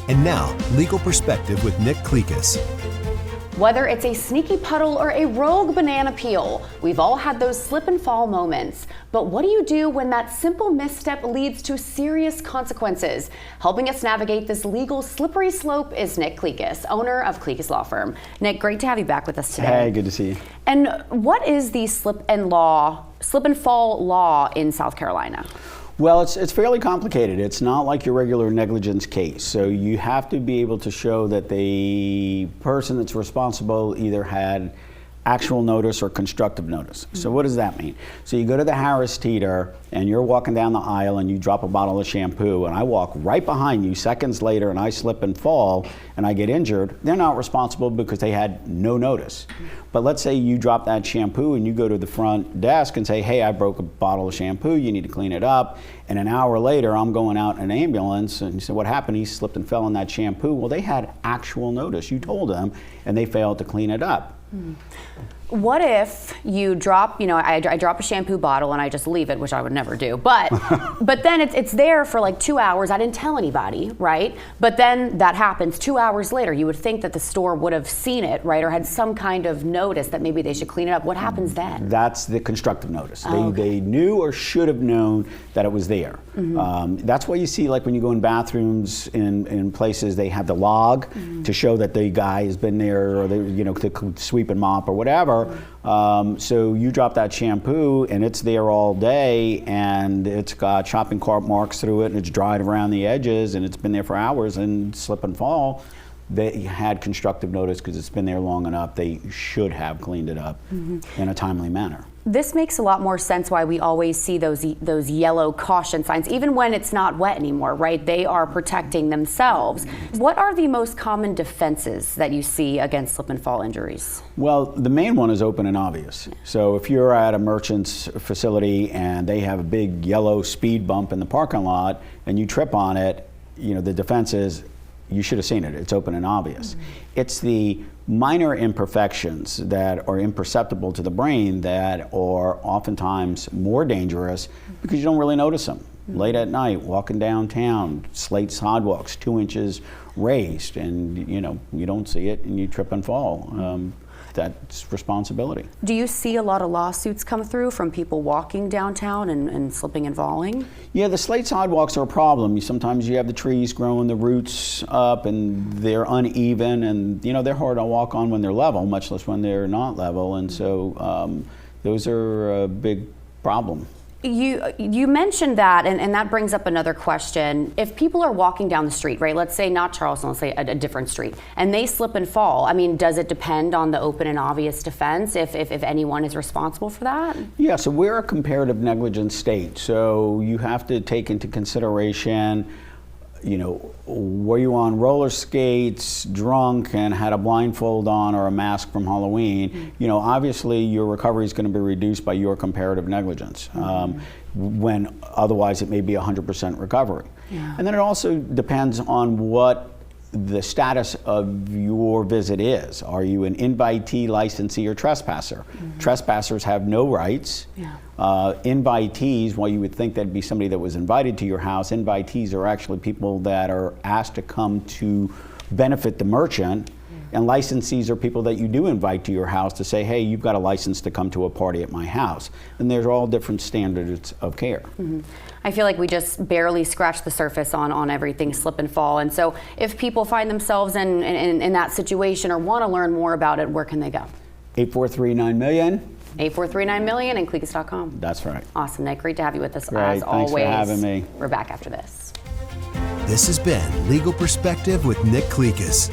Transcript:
And now, Legal Perspective with Nick Clekis. Whether it's a sneaky puddle or a rogue banana peel, we've all had those slip and fall moments. But what do you do when that simple misstep leads to serious consequences? Helping us navigate this legal slippery slope is Nick Clekis, owner of Clekis Law Firm. Nick, great to have you back with us today. Hey, good to see you. And what is the slip and fall law in South Carolina? Well, it's fairly complicated. It's not like your regular negligence case. So you have to be able to show that the person that's responsible either had actual notice or constructive notice. So what does that mean? So you go to the Harris Teeter and you're walking down the aisle and you drop a bottle of shampoo and I walk right behind you seconds later and I slip and fall and I get injured. They're not responsible because they had no notice. But let's say you drop that shampoo and you go to the front desk and say, hey, I broke a bottle of shampoo, you need to clean it up. And an hour later, I'm going out in an ambulance and you say, what happened? He slipped and fell in that shampoo. Well, they had actual notice. You told them and they failed to clean it up. What if you drop, I drop a shampoo bottle and I just leave it, which I would never do, but then it's there for like 2 hours. I didn't tell anybody, right? But then that happens 2 hours later. You would think that the store would have seen it, right? Or had some kind of notice that maybe they should clean it up. What happens then? That's the constructive notice. Okay. They knew or should have known that it was there. That's why you see, like when you go in bathrooms in places, they have the log to show that the guy has been there, or to sweep and mop or whatever. So you drop that shampoo and it's there all day and it's got shopping cart marks through it and it's dried around the edges and it's been there for hours and slip and fall. They had constructive notice because it's been there long enough. They should have cleaned it up in a timely manner. This makes a lot more sense why we always see those yellow caution signs, even when it's not wet anymore, right? They are protecting themselves. What are the most common defenses that you see against slip and fall injuries? Well, the main one is open and obvious. So if you're at a merchant's facility and they have a big yellow speed bump in the parking lot and you trip on it, the defense is, you should have seen it. It's open and obvious. It's the minor imperfections that are imperceptible to the brain that are oftentimes more dangerous because you don't really notice them. Late at night, walking downtown, slate sidewalks, 2 inches raised, and you don't see it and you trip and fall. That's responsibility. Do you see a lot of lawsuits come through from people walking downtown and slipping and falling? Yeah, the slate sidewalks are a problem. Sometimes you have the trees growing the roots up and they're uneven and they're hard to walk on when they're level, much less when they're not level, and so those are a big problem. You mentioned that, and that brings up another question. If people are walking down the street, right, let's say not Charleston, let's say a different street, and they slip and fall, does it depend on the open and obvious defense if anyone is responsible for that? Yeah, so we're a comparative negligence state, so you have to take into consideration were you on roller skates, drunk, and had a blindfold on or a mask from Halloween? Obviously your recovery is going to be reduced by your comparative negligence, when otherwise it may be 100% recovery. Yeah. And then it also depends on what the status of your visit is. Are you an invitee, licensee, or trespasser? Trespassers have no rights. Yeah. Invitees, while you would think that'd be somebody that was invited to your house, invitees are actually people that are asked to come to benefit the merchant. And licensees are people that you do invite to your house to say, hey, you've got a license to come to a party at my house. And there's all different standards of care. I feel like we just barely scratched the surface on everything slip and fall. And so if people find themselves in that situation or want to learn more about it, where can they go? 843-9-MILLION. 843-9-MILLION and Clekis.com. That's right. Awesome, Nick. Great to have you with us Great. as always. Thanks for having me. We're back after this. This has been Legal Perspective with Nick Clekis.